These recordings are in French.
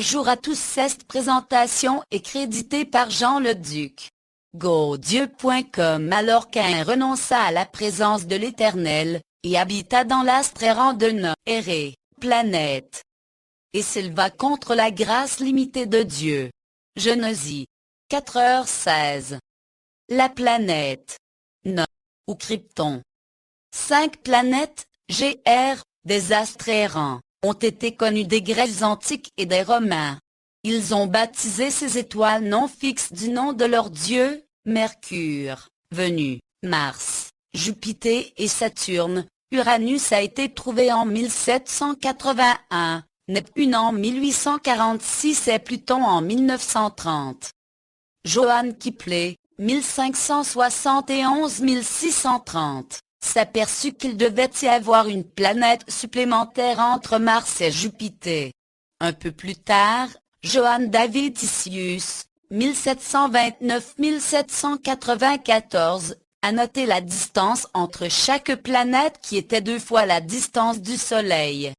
Bonjour à tous, cette présentation est créditée par Jean le Duc. GoDieu.com. Alors Caïn renonça à la présence de l'Éternel, et habita dans l'astre errant de Nod, erré, planète. Et s'éleva contre la grâce limitée de Dieu. Genèse 4h16. La planète Nod, ou Krypton. 5 planètes, GR, des astres errants, ont été connues des Grecs antiques et des Romains. Ils ont baptisé ces étoiles non fixes du nom de leur dieu, Mercure, Vénus, Mars, Jupiter et Saturne. Uranus a été trouvé en 1781, Neptune en 1846 et Pluton en 1930. Johann Kepler, 1571-1630, s'aperçut qu'il devait y avoir une planète supplémentaire entre Mars et Jupiter. Un peu plus tard, Johann David Titius, 1729-1794, a noté la distance entre chaque planète qui était 2 fois la distance du Soleil.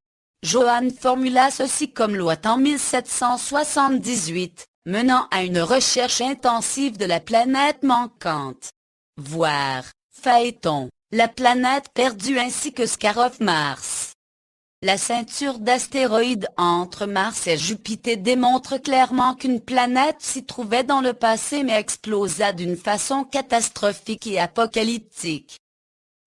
Johann formula ceci comme loi en 1778, menant à une recherche intensive de la planète manquante. Voir Phaéton, la planète perdue ainsi que Scarrof Mars. La ceinture d'astéroïdes entre Mars et Jupiter démontre clairement qu'une planète s'y trouvait dans le passé mais explosa d'une façon catastrophique et apocalyptique.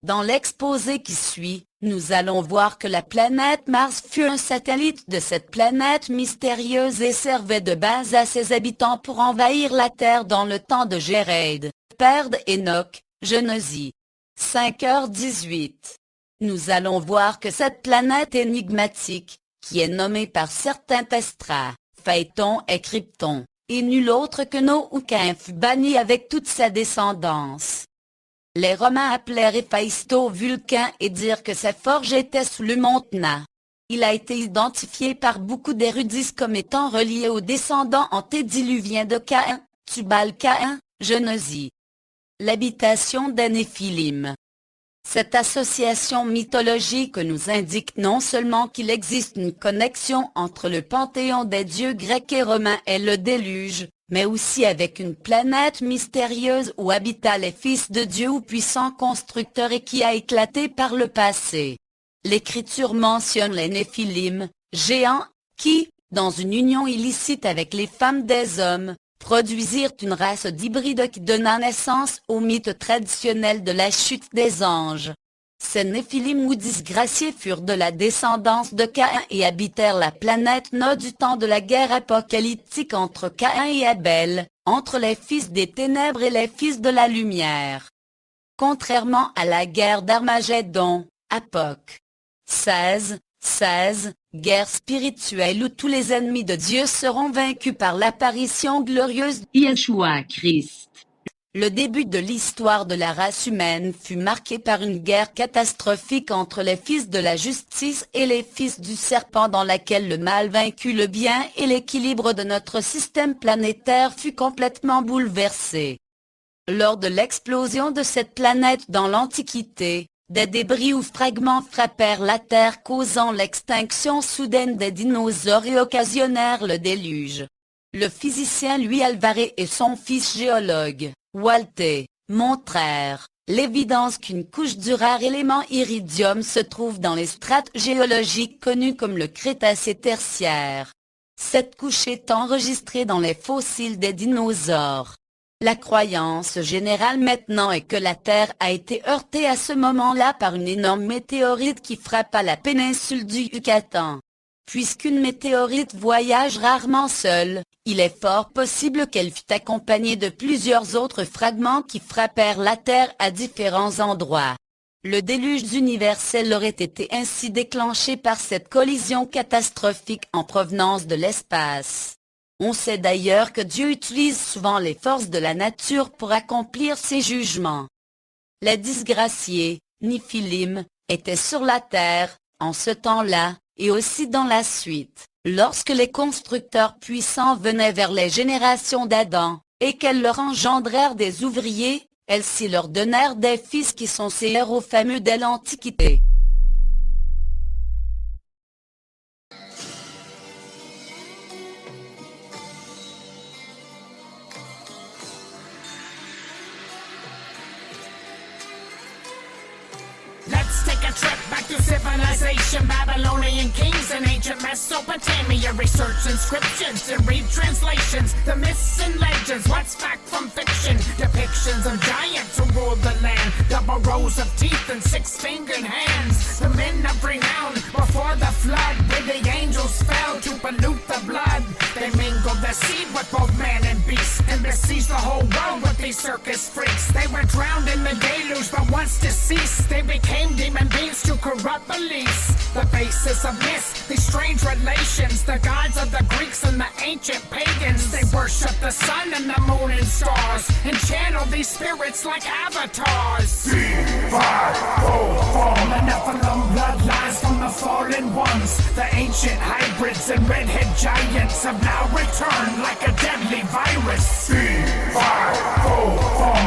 Dans l'exposé qui suit, nous allons voir que la planète Mars fut un satellite de cette planète mystérieuse et servait de base à ses habitants pour envahir la Terre dans le temps de Jéred, père d'Enoch, Genèse 5h18. Nous allons voir que cette planète énigmatique, qui est nommée par certains Testra, Phaéton et Krypton, est nulle autre que Noé ou Caïn fut banni avec toute sa descendance. Les Romains appelèrent Héphaïsto Vulcain et dirent que sa forge était sous le mont Tna. Il a été identifié par beaucoup d'érudits comme étant relié aux descendants antédiluviens de Caïn, Tubal-Caïn, Genèse. L'habitation des Néphilim. Cette association mythologique nous indique non seulement qu'il existe une connexion entre le panthéon des dieux grecs et romains et le déluge, mais aussi avec une planète mystérieuse où habitaient les fils de Dieu ou puissants constructeurs et qui a éclaté par le passé. L'Écriture mentionne les Néphilim, géants, qui, dans une union illicite avec les femmes des hommes, produisirent une race d'hybrides qui donna naissance au mythe traditionnel de la chute des anges. Ces Néphilim ou disgraciés furent de la descendance de Caïn et habitèrent la planète Nod du temps de la guerre apocalyptique entre Caïn et Abel, entre les fils des ténèbres et les fils de la lumière. Contrairement à la guerre d'Armagédon, Apoc. 16, guerre spirituelle où tous les ennemis de Dieu seront vaincus par l'apparition glorieuse de Yeshua Christ. Le début de l'histoire de la race humaine fut marqué par une guerre catastrophique entre les fils de la justice et les fils du serpent dans laquelle le mal vaincut le bien et l'équilibre de notre système planétaire fut complètement bouleversé. Lors de l'explosion de cette planète dans l'Antiquité, des débris ou fragments frappèrent la Terre causant l'extinction soudaine des dinosaures et occasionnèrent le déluge. Le physicien Louis Alvarez et son fils géologue, Walter, montrèrent l'évidence qu'une couche du rare élément iridium se trouve dans les strates géologiques connues comme le Crétacé tertiaire. Cette couche est enregistrée dans les fossiles des dinosaures. La croyance générale maintenant est que la Terre a été heurtée à ce moment-là par une énorme météorite qui frappa la péninsule du Yucatan. Puisqu'une météorite voyage rarement seule, il est fort possible qu'elle fût accompagnée de plusieurs autres fragments qui frappèrent la Terre à différents endroits. Le déluge universel aurait été ainsi déclenché par cette collision catastrophique en provenance de l'espace. On sait d'ailleurs que Dieu utilise souvent les forces de la nature pour accomplir ses jugements. Les disgraciés, Néphilim, étaient sur la terre, en ce temps-là, et aussi dans la suite, lorsque les constructeurs puissants venaient vers les générations d'Adam, et qu'elles leur engendrèrent des ouvriers, elles s'y leur donnèrent des fils qui sont ces héros fameux de l'Antiquité. Let's take a trip back to civilization. Babylonian kings and ancient Mesopotamia. Research inscriptions and read translations. The myths and legends, what's fact from fiction? Depictions of giants who ruled the land. Double rows of teeth and six-fingered hands. The men of renown before the flood, where the angels fell to pollute the blood. They mingled their seed with both man and beast, and besieged the whole world with these circus freaks. They were drowned in the deluge, but once deceased, they became demon beings to corrupt beliefs. The basis of myths, these strange relations, the gods of the Greeks and the ancient pagans. They worship the sun and the moon and stars, and channel these spirits like avatars. From the Nephilim bloodlines from the fallen ones, the ancient hybrids and redhead giants have now returned like a deadly virus. From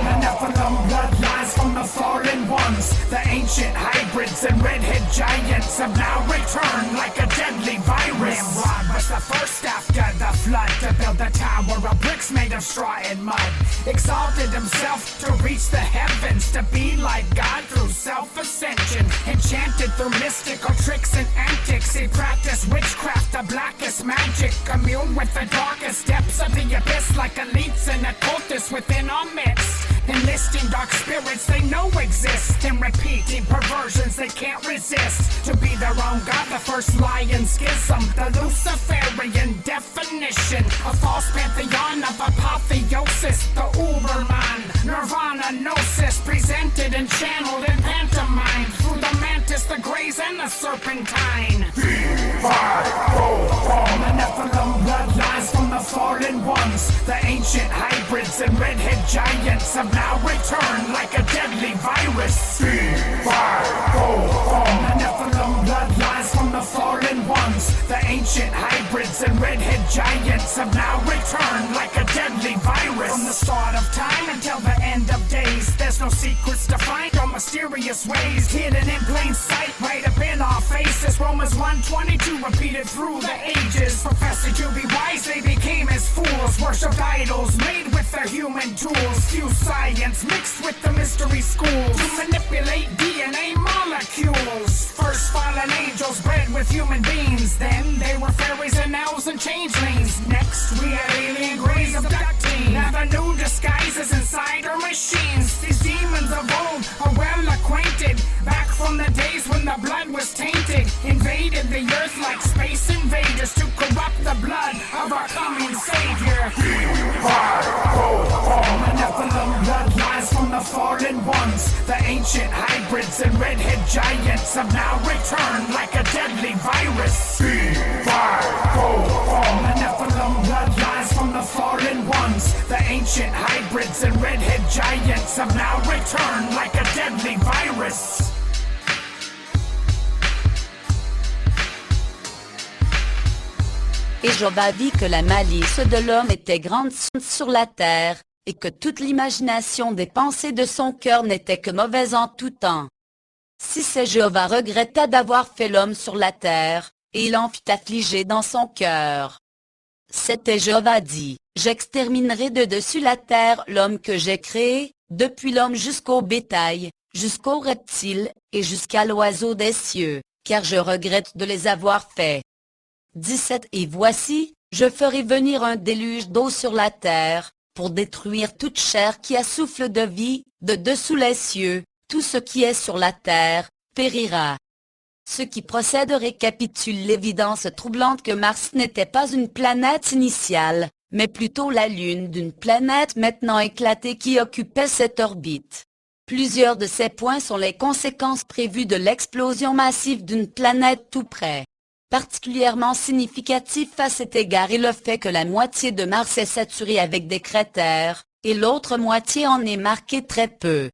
the Nephilim bloodlines from the fallen ones, the ancient hybrids and redhead giants have now returned like a deadly virus. Nimrod was the first after the flood to build a tower of bricks made of straw and mud. Exalted himself to reach the heavens, to be like God through self-ascension. Enchanted through mystical tricks and antics, he practiced witchcraft, the blackest magic. Communed with the darkest depths of the abyss, like elites and occultists within our midst. Enlisting dark spirits they know exist, and repeating perversions they can't resist. To be their own god, the first lion schism, the Luciferian definition. A false pantheon of apotheosis, the Uberman, Nirvana gnosis, presented and channeled in pantomime through the mantis, the grays, and the serpentine. From the Nephilim bloodlines from the fallen ones, the ancient hybrids and redhead giants have now returned like a deadly virus. From the Nephilim bloodlines from the fallen ones, the ancient hybrids and redhead giants have now returned like a deadly virus. From the start of time until the end of days, there's no secrets to find or mysterious ways, hidden in plain sight, right up in our faces. Romans 1:22 repeated through the ages. Professing to be wise, they became as fools. Worshipped idols made with their human tools. Fused science mixed with the mystery schools to manipulate DNA molecules. First fallen angels bred with human beings, then they were fairies and elves and changelings. Next we had alien grays abducting. Now the new disguises inside our machines. These demons of old are well acquainted, back from the days when the blood was tainted. Invaded the earth like space invaders to corrupt the blood of our coming savior. From the Nephilim bloodlines from the fallen ones, the ancient hybrids and redhead giants have now returned like a deadly virus. From the Nephilim bloodlines from the fallen ones, the ancient hybrids and redhead giants have now returned like a deadly virus. Et Jéhovah vit que la malice de l'homme était grande sur la terre, et que toute l'imagination des pensées de son cœur n'était que mauvaise en tout temps. Si c'est Jéhovah regretta d'avoir fait l'homme sur la terre, et il en fit affliger dans son cœur. C'était Jéhovah dit, j'exterminerai de dessus la terre l'homme que j'ai créé, depuis l'homme jusqu'au bétail, jusqu'aux reptiles, et jusqu'à l'oiseau des cieux, car je regrette de les avoir faits. 17 Et voici, je ferai venir un déluge d'eau sur la terre, pour détruire toute chair qui a souffle de vie, de dessous les cieux, tout ce qui est sur la terre, périra. Ce qui procède récapitule l'évidence troublante que Mars n'était pas une planète initiale, mais plutôt la Lune d'une planète maintenant éclatée qui occupait cette orbite. Plusieurs de ces points sont les conséquences prévues de l'explosion massive d'une planète tout près. Particulièrement significatif à cet égard est le fait que la moitié de Mars est saturée avec des cratères, et l'autre moitié en est marquée très peu.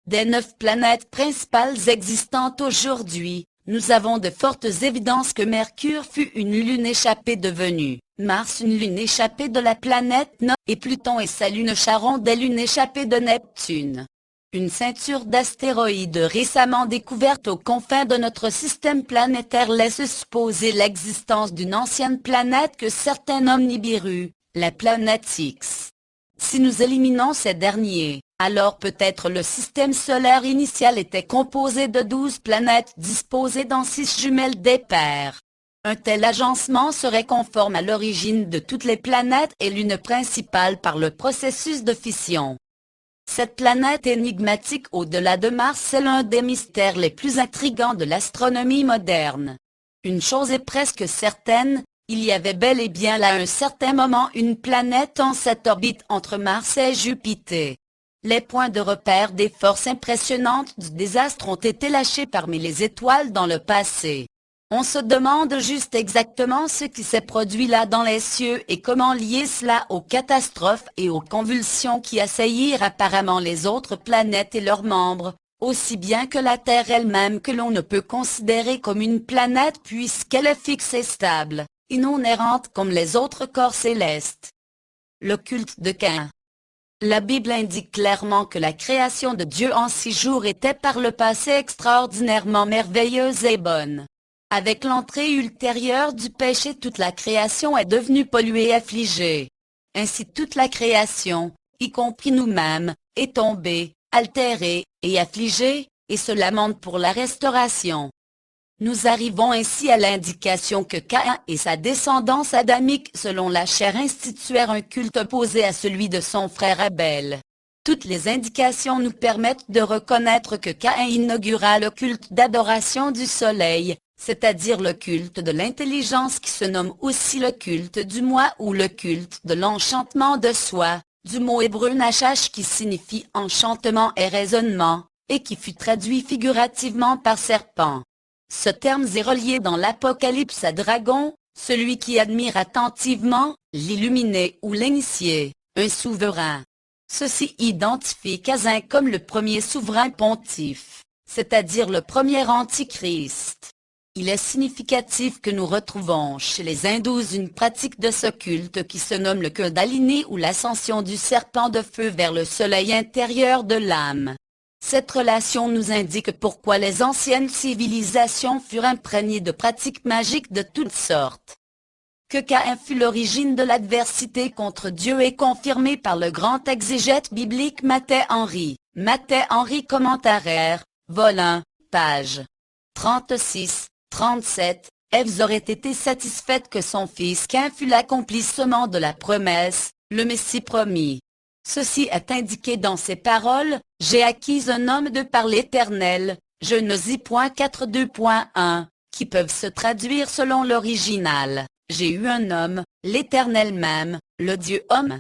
Des 9 planètes principales existantes aujourd'hui, nous avons de fortes évidences que Mercure fut une lune échappée de Vénus, Mars une lune échappée de la planète Nord, et Pluton et sa lune Charon des lunes échappées de Neptune. Une ceinture d'astéroïdes récemment découverte aux confins de notre système planétaire laisse supposer l'existence d'une ancienne planète que certains nomment Nibiru, la planète X. Si nous éliminons ces derniers, Alors peut-être le système solaire initial était composé de 12 planètes disposées dans 6 jumelles des-pairs. Un tel agencement serait conforme à l'origine de toutes les planètes et l'une principale par le processus de fission. Cette planète énigmatique au-delà de Mars est l'un des mystères les plus intrigants de l'astronomie moderne. Une chose est presque certaine, il y avait bel et bien là à un certain moment une planète en cette orbite entre Mars et Jupiter. Les points de repère des forces impressionnantes du désastre ont été lâchés parmi les étoiles dans le passé. On se demande juste exactement ce qui s'est produit là dans les cieux et comment lier cela aux catastrophes et aux convulsions qui assaillirent apparemment les autres planètes et leurs membres, aussi bien que la Terre elle-même que l'on ne peut considérer comme une planète puisqu'elle est fixe et stable, et non errante comme les autres corps célestes. Le culte de Caïn. La Bible indique clairement que la création de Dieu en 6 jours était par le passé extraordinairement merveilleuse et bonne. Avec l'entrée ultérieure du péché, toute la création est devenue polluée et affligée. Ainsi toute la création, y compris nous-mêmes, est tombée, altérée et affligée, et se lamente pour la restauration. Nous arrivons ainsi à l'indication que Caïn et sa descendance adamique selon la chair instituèrent un culte opposé à celui de son frère Abel. Toutes les indications nous permettent de reconnaître que Caïn inaugura le culte d'adoration du soleil, c'est-à-dire le culte de l'intelligence qui se nomme aussi le culte du moi ou le culte de l'enchantement de soi, du mot hébreu nachash qui signifie enchantement et raisonnement, et qui fut traduit figurativement par serpent. Ce terme est relié dans l'Apocalypse à dragon, celui qui admire attentivement, l'illuminé ou l'initié, un souverain. Ceci identifie Caïn comme le premier souverain pontife, c'est-à-dire le premier antichrist. Il est significatif que nous retrouvons chez les hindous une pratique de ce culte qui se nomme le Kundalini ou l'ascension du serpent de feu vers le soleil intérieur de l'âme. Cette relation nous indique pourquoi les anciennes civilisations furent imprégnées de pratiques magiques de toutes sortes. Que Caïn fut l'origine de l'adversité contre Dieu est confirmé par le grand exégète biblique Matthieu Henry. Matthieu Henry commentaire, vol 1, page 36. 37, Ève aurait été satisfaite que son fils Caïn fût l'accomplissement de la promesse, le Messie promis. Ceci est indiqué dans ces paroles, « J'ai acquis un homme de par l'Éternel », Genèse 42.1, qui peuvent se traduire selon l'original, « J'ai eu un homme, l'Éternel même, le Dieu homme ».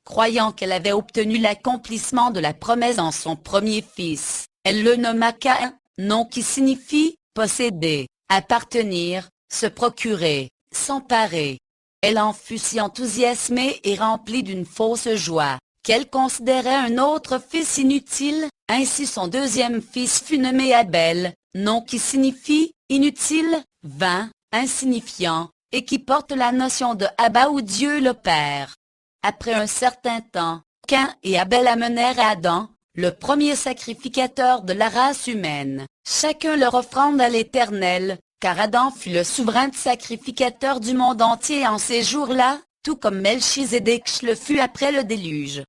Croyant qu'elle avait obtenu l'accomplissement de la promesse en son premier fils, elle le nomma Caïn, nom qui signifie « posséder ». Appartenir, se procurer, s'emparer. Elle en fut si enthousiasmée et remplie d'une fausse joie, qu'elle considérait un autre fils inutile, ainsi son deuxième fils fut nommé Abel, nom qui signifie « inutile », « vain », « insignifiant », et qui porte la notion de Abba ou Dieu le Père. Après un certain temps, Caïn et Abel amenèrent Adam, le premier sacrificateur de la race humaine, chacun leur offrande à l'Éternel, car Adam fut le souverain sacrificateur du monde entier en ces jours-là, tout comme Melchizedek le fut après le déluge.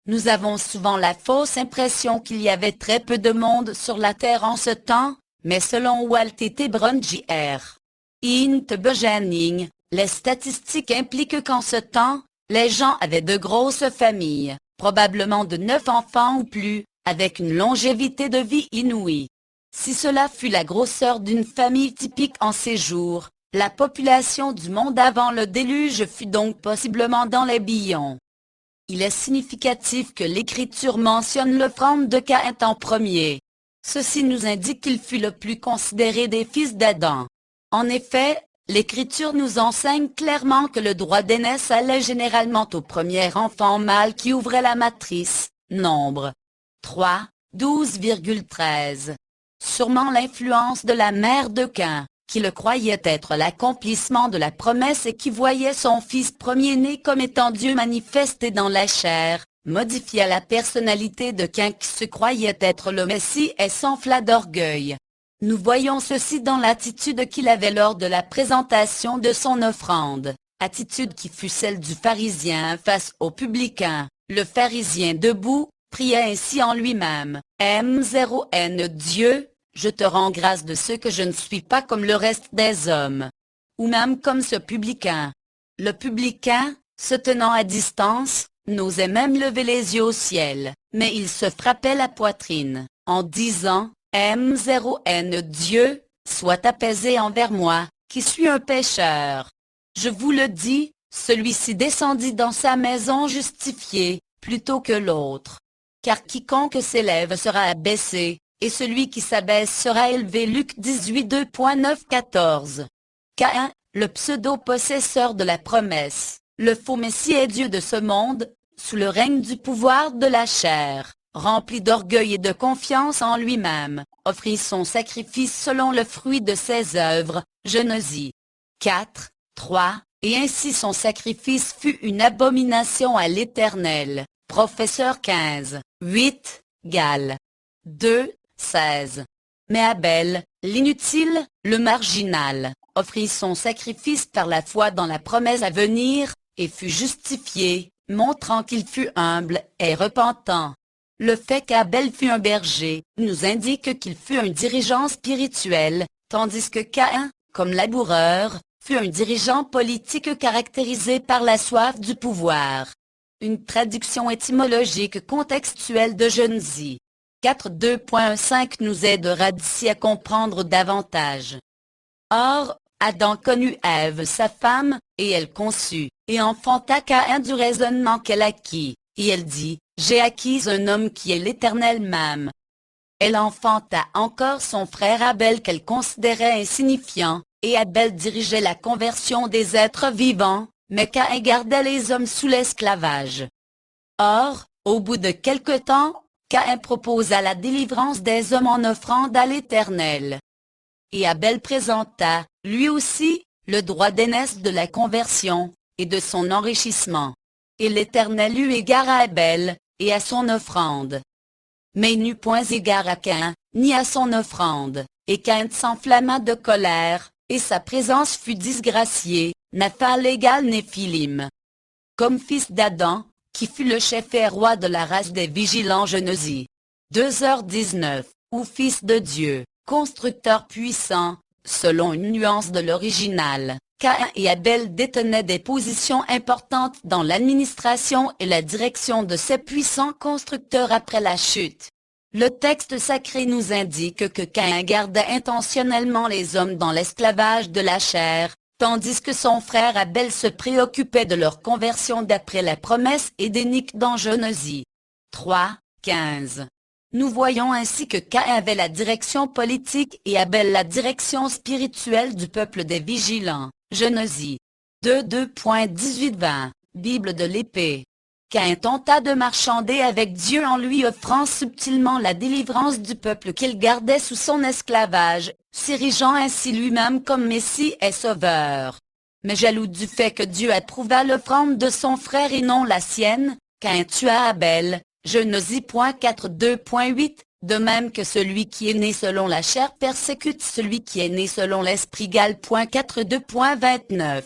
Nous avons souvent la fausse impression qu'il y avait très peu de monde sur la terre en ce temps, mais selon Walt T. Brown Jr. Int Bejaning, les statistiques impliquent qu'en ce temps, les gens avaient de grosses familles, probablement de 9 enfants ou plus, avec une longévité de vie inouïe. Si cela fut la grosseur d'une famille typique en ces jours, la population du monde avant le déluge fut donc possiblement dans les billions. Il est significatif que l'Écriture mentionne l'offrande de Caïn en premier. Ceci nous indique qu'il fut le plus considéré des fils d'Adam. En effet, l'Écriture nous enseigne clairement que le droit d'aînesse allait généralement au premier enfant mâle qui ouvrait la matrice, Nombre 3, 12,13. Sûrement l'influence de la mère de Caïn, qui le croyait être l'accomplissement de la promesse et qui voyait son fils premier-né comme étant Dieu manifesté dans la chair, modifia la personnalité de Caïn qui se croyait être le Messie et s'enfla d'orgueil. Nous voyons ceci dans l'attitude qu'il avait lors de la présentation de son offrande, attitude qui fut celle du pharisien face au publicain, le pharisien debout, priait ainsi en lui-même, M0N Dieu, je te rends grâce de ce que je ne suis pas comme le reste des hommes. Ou même comme ce publicain. Le publicain, se tenant à distance, n'osait même lever les yeux au ciel, mais il se frappait la poitrine, en disant, M0N Dieu, sois apaisé envers moi, qui suis un pécheur. Je vous le dis, celui-ci descendit dans sa maison justifié, plutôt que l'autre. Car quiconque s'élève sera abaissé, et celui qui s'abaisse sera élevé. Luc 18 2.9-14. Caïn, le pseudo-possesseur de la promesse, le faux Messie est Dieu de ce monde, sous le règne du pouvoir de la chair, rempli d'orgueil et de confiance en lui-même, offrit son sacrifice selon le fruit de ses œuvres, Genèse 4, 3, et ainsi son sacrifice fut une abomination à l'Éternel. Professeur 15, 8, Gal. 2, 16. Mais Abel, l'inutile, le marginal, offrit son sacrifice par la foi dans la promesse à venir, et fut justifié, montrant qu'il fut humble et repentant. Le fait qu'Abel fut un berger, nous indique qu'il fut un dirigeant spirituel, tandis que Caïn, comme laboureur, fut un dirigeant politique caractérisé par la soif du pouvoir. Une traduction étymologique contextuelle de Genèse 4 2.5 nous aidera d'ici à comprendre davantage. Or, Adam connut Ève sa femme, et elle conçut, et enfanta Caïn du raisonnement qu'elle acquit, et elle dit, j'ai acquis un homme qui est l'Éternel même. Elle enfanta encore son frère Abel qu'elle considérait insignifiant, et Abel dirigeait la conversion des êtres vivants, mais Caïn gardait les hommes sous l'esclavage. Or, au bout de quelque temps, Caïn proposa la délivrance des hommes en offrande à l'Éternel. Et Abel présenta, lui aussi, le droit d'aînesse de la conversion, et de son enrichissement. Et l'Éternel eut égard à Abel, et à son offrande. Mais il n'eut point égard à Caïn, ni à son offrande, et Caïn s'enflamma de colère, et sa présence fut disgraciée, Naphal égale Néphilim. Comme fils d'Adam, qui fut le chef et roi de la race des vigilants. Genèse 2h19, ou fils de Dieu, constructeur puissant, selon une nuance de l'original. Caïn et Abel détenaient des positions importantes dans l'administration et la direction de ces puissants constructeurs après la chute. Le texte sacré nous indique que Caïn gardait intentionnellement les hommes dans l'esclavage de la chair, tandis que son frère Abel se préoccupait de leur conversion d'après la promesse édénique dans Genèse 3, 15. Nous voyons ainsi que Caïn avait la direction politique et Abel la direction spirituelle du peuple des vigilants. Genèse 2 2.18-20, Bible de l'épée. Caïn tenta de marchander avec Dieu en lui offrant subtilement la délivrance du peuple qu'il gardait sous son esclavage, s'érigeant ainsi lui-même comme Messie et Sauveur. Mais jaloux du fait que Dieu approuva l'offrande de son frère et non la sienne, Caïn tua Abel, Genèse 4 2.8, de même que celui qui est né selon la chair persécute celui qui est né selon l'esprit. Gal 4 2.29.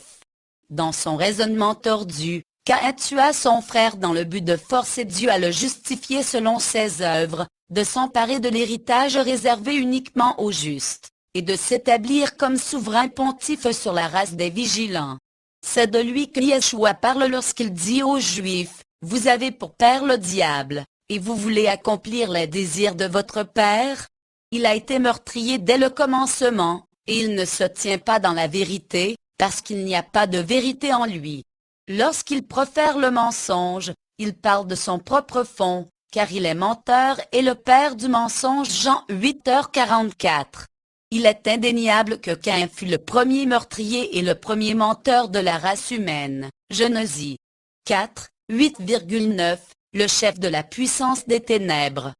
Dans son raisonnement tordu, Caïn tua son frère dans le but de forcer Dieu à le justifier selon ses œuvres, de s'emparer de l'héritage réservé uniquement aux justes, et de s'établir comme souverain pontife sur la race des vigilants. C'est de lui que Yeshua parle lorsqu'il dit aux Juifs, « Vous avez pour père le diable, et vous voulez accomplir les désirs de votre père ?» Il a été meurtrier dès le commencement, et il ne se tient pas dans la vérité, parce qu'il n'y a pas de vérité en lui. Lorsqu'il profère le mensonge, il parle de son propre fond, car il est menteur et le père du mensonge. Jean 8h44. Il est indéniable que Caïn fut le premier meurtrier et le premier menteur de la race humaine. Genèse 4, 8,9, le chef de la puissance des ténèbres.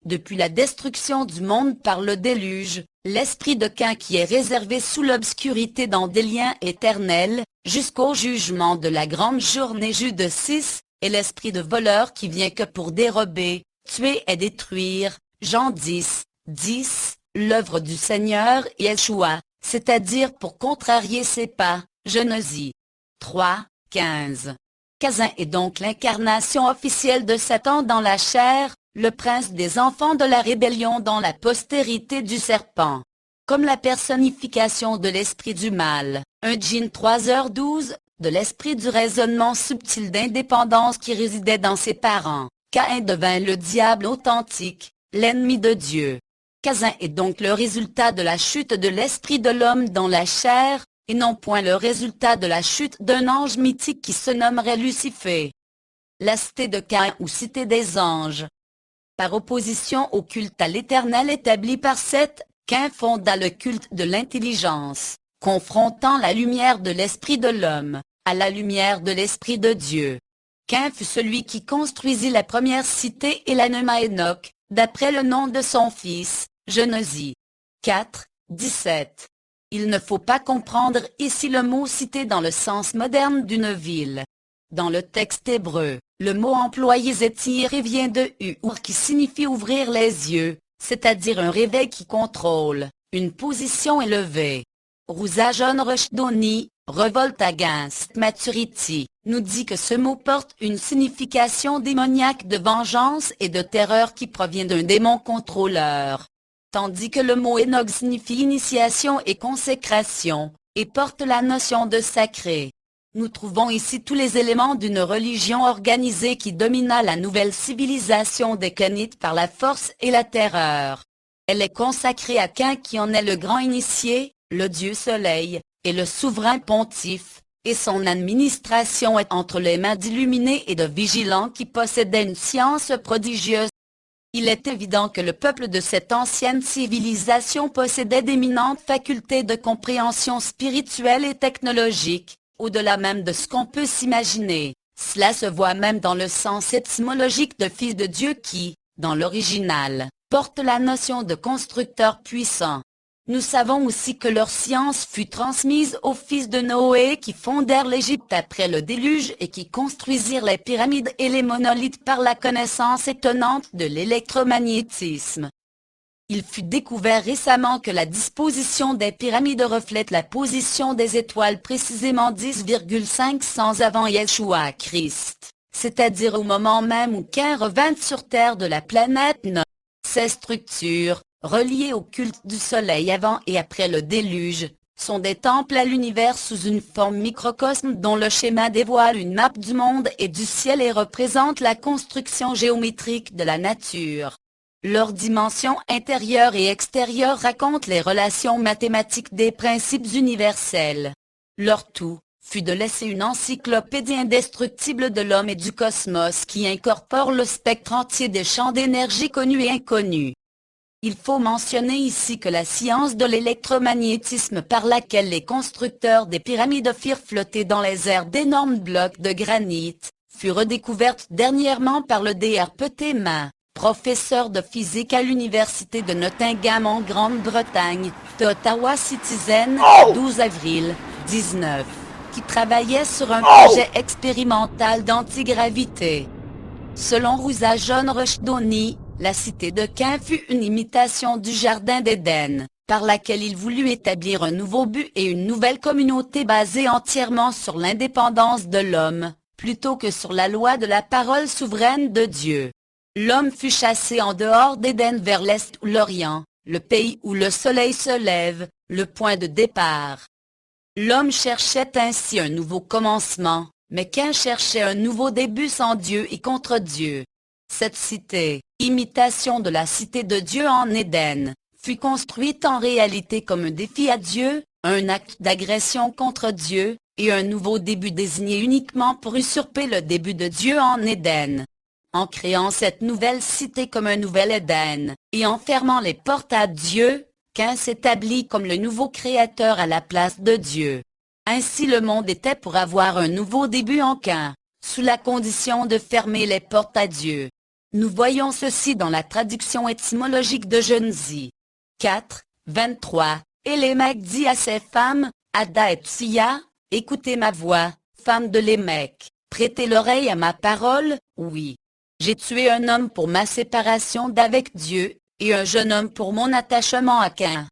Depuis la destruction du monde par le déluge, l'esprit de Caïn qui est réservé sous l'obscurité dans des liens éternels, jusqu'au jugement de la grande journée. Jude 6, et l'esprit de voleur qui vient que pour dérober, tuer et détruire. Jean 10, 10, l'œuvre du Seigneur Yeshua, c'est-à-dire pour contrarier ses pas. Genèse 3, 15. Caïn est donc l'incarnation officielle de Satan dans la chair, le prince des enfants de la rébellion dans la postérité du serpent. Comme la personnification de l'esprit du mal, 1 Jean 3h12, de l'esprit du raisonnement subtil d'indépendance qui résidait dans ses parents, Caïn devint le diable authentique, l'ennemi de Dieu. Caïn est donc le résultat de la chute de l'esprit de l'homme dans la chair, et non point le résultat de la chute d'un ange mythique qui se nommerait Lucifer. La cité de Caïn ou cité des anges. Par opposition au culte à l'Éternel établi par Seth, Caïn fonda le culte de l'intelligence, confrontant la lumière de l'esprit de l'homme, à la lumière de l'esprit de Dieu. Caïn fut celui qui construisit la première cité et la nomma Enoch, d'après le nom de son fils, Genèse 4, 17. Il ne faut pas comprendre ici le mot cité dans le sens moderne d'une ville. Dans le texte hébreu, le mot employé Zétir vient de Ur qui signifie ouvrir les yeux, c'est-à-dire un réveil qui contrôle, une position élevée. Rouza John Rushdoni, Revolt Against Maturity, nous dit que ce mot porte une signification démoniaque de vengeance et de terreur qui provient d'un démon contrôleur. Tandis que le mot Enoch signifie initiation et consécration, et porte la notion de sacré. Nous trouvons ici tous les éléments d'une religion organisée qui domina la nouvelle civilisation des Kénites par la force et la terreur. Elle est consacrée à Caïn qui en est le grand initié, le dieu soleil, et le souverain pontife, et son administration est entre les mains d'illuminés et de vigilants qui possédaient une science prodigieuse. Il est évident que le peuple de cette ancienne civilisation possédait d'éminentes facultés de compréhension spirituelle et technologique, au-delà même de ce qu'on peut s'imaginer. Cela se voit même dans le sens étymologique de fils de Dieu qui, dans l'original, porte la notion de constructeur puissant. Nous savons aussi que leur science fut transmise aux fils de Noé qui fondèrent l'Égypte après le déluge et qui construisirent les pyramides et les monolithes par la connaissance étonnante de l'électromagnétisme. Il fut découvert récemment que la disposition des pyramides reflète la position des étoiles précisément 10,500 avant Yeshua Christ, c'est-à-dire au moment même où Caïn revint sur terre de la planète Nord. Ces structures, reliées au culte du soleil avant et après le déluge, sont des temples à l'univers sous une forme microcosme dont le schéma dévoile une map du monde et du ciel et représente la construction géométrique de la nature. Leurs dimensions intérieures et extérieures racontent les relations mathématiques des principes universels. Leur tout fut de laisser une encyclopédie indestructible de l'homme et du cosmos qui incorpore le spectre entier des champs d'énergie connus et inconnus. Il faut mentionner ici que la science de l'électromagnétisme par laquelle les constructeurs des pyramides firent flotter dans les airs d'énormes blocs de granit, fut redécouverte dernièrement par le Dr Petema, professeur de physique à l'université de Nottingham en Grande-Bretagne, de Ottawa Citizen, 12 avril, 19, qui travaillait sur un projet expérimental d'antigravité. Selon Rouza John Rushdoni, la cité de Caïn fut une imitation du jardin d'Éden, par laquelle il voulut établir un nouveau but et une nouvelle communauté basée entièrement sur l'indépendance de l'homme, plutôt que sur la loi de la parole souveraine de Dieu. L'homme fut chassé en dehors d'Éden vers l'est ou l'Orient, le pays où le soleil se lève, le point de départ. L'homme cherchait ainsi un nouveau commencement, mais Caïn cherchait un nouveau début sans Dieu et contre Dieu. Cette cité, imitation de la cité de Dieu en Éden, fut construite en réalité comme un défi à Dieu, un acte d'agression contre Dieu, et un nouveau début désigné uniquement pour usurper le début de Dieu en Éden. En créant cette nouvelle cité comme un nouvel Éden, et en fermant les portes à Dieu, Caïn s'établit comme le nouveau créateur à la place de Dieu. Ainsi le monde était pour avoir un nouveau début en Caïn, sous la condition de fermer les portes à Dieu. Nous voyons ceci dans la traduction étymologique de Genèse 4, 23. Et Lémec dit à ses femmes, Ada et Tsia, écoutez ma voix, femmes de Lémec, prêtez l'oreille à ma parole, oui. J'ai tué un homme pour ma séparation d'avec Dieu, et un jeune homme pour mon attachement à Caïn.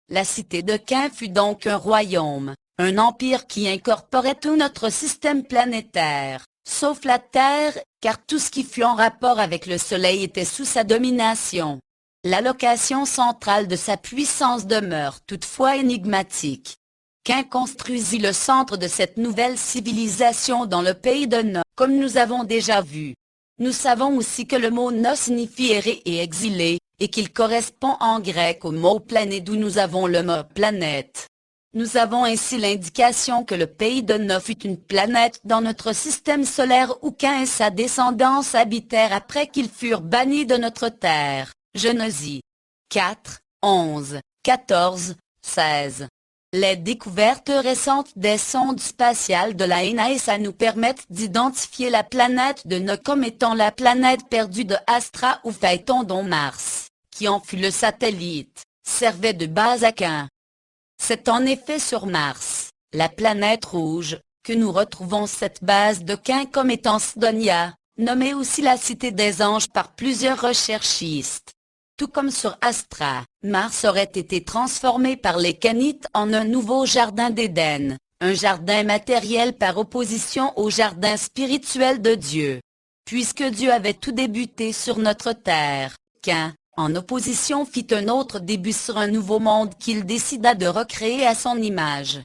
La cité de Caïn fut donc un royaume, un empire qui incorporait tout notre système planétaire, sauf la Terre, car tout ce qui fut en rapport avec le Soleil était sous sa domination. La location centrale de sa puissance demeure toutefois énigmatique. Cain construisit le centre de cette nouvelle civilisation dans le pays de Nod, comme nous avons déjà vu. Nous savons aussi que le mot Nod signifie errer et exilé, et qu'il correspond en grec au mot planète d'où nous avons le mot planète. Nous avons ainsi l'indication que le pays de Nod fut une planète dans notre système solaire où Cain et sa descendance habitèrent après qu'ils furent bannis de notre terre. Genèse 4, 11, 14, 16. Les découvertes récentes des sondes spatiales de la NASA nous permettent d'identifier la planète de Nod comme étant la planète perdue de Astra ou Phaéton dont Mars, qui en fut le satellite, servait de base à Cain. C'est en effet sur Mars, la planète rouge, que nous retrouvons cette base de Cain comme étant Sidonia, nommée aussi la cité des anges par plusieurs recherchistes. Tout comme sur Astra, Mars aurait été transformé par les Canites en un nouveau jardin d'Éden, un jardin matériel par opposition au jardin spirituel de Dieu. Puisque Dieu avait tout débuté sur notre terre, Cain, en opposition fit un autre début sur un nouveau monde qu'il décida de recréer à son image.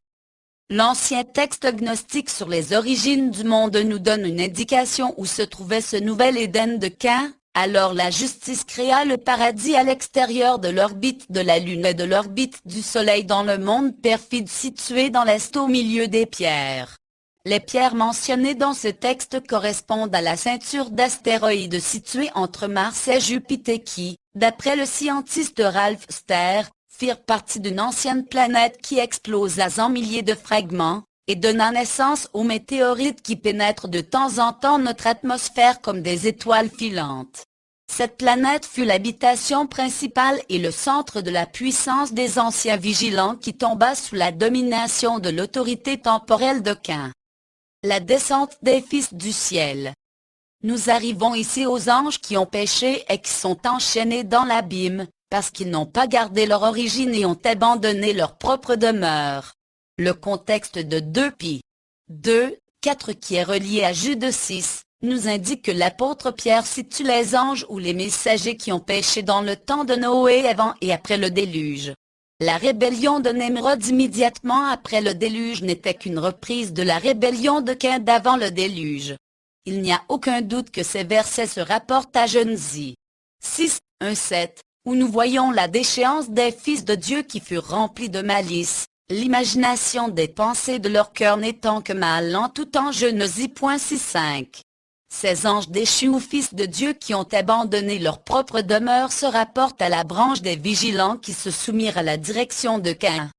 L'ancien texte gnostique sur les origines du monde nous donne une indication où se trouvait ce nouvel Éden de Cain. Alors la justice créa le paradis à l'extérieur de l'orbite de la Lune et de l'orbite du Soleil dans le monde perfide situé dans l'Est au milieu des pierres. Les pierres mentionnées dans ce texte correspondent à la ceinture d'astéroïdes située entre Mars et Jupiter qui, d'après le scientiste Ralph Ster, firent partie d'une ancienne planète qui explosa en milliers de fragments, et donna naissance aux météorites qui pénètrent de temps en temps notre atmosphère comme des étoiles filantes. Cette planète fut l'habitation principale et le centre de la puissance des anciens vigilants qui tomba sous la domination de l'autorité temporelle de Cain. La descente des fils du ciel. Nous arrivons ici aux anges qui ont péché et qui sont enchaînés dans l'abîme, parce qu'ils n'ont pas gardé leur origine et ont abandonné leur propre demeure. Le contexte de 2 Pi 2, 4 qui est relié à Jude 6, nous indique que l'apôtre Pierre situe les anges ou les messagers qui ont péché dans le temps de Noé avant et après le déluge. La rébellion de Nemrod immédiatement après le déluge n'était qu'une reprise de la rébellion de Cain d'avant le déluge. Il n'y a aucun doute que ces versets se rapportent à Genèse 6, 1, 7, où nous voyons la déchéance des fils de Dieu qui furent remplis de malice. L'imagination des pensées de leur cœur n'étant que mal en tout temps. Genèse 6.5. Ces anges déchus ou fils de Dieu qui ont abandonné leur propre demeure se rapportent à la branche des vigilants qui se soumirent à la direction de Cain.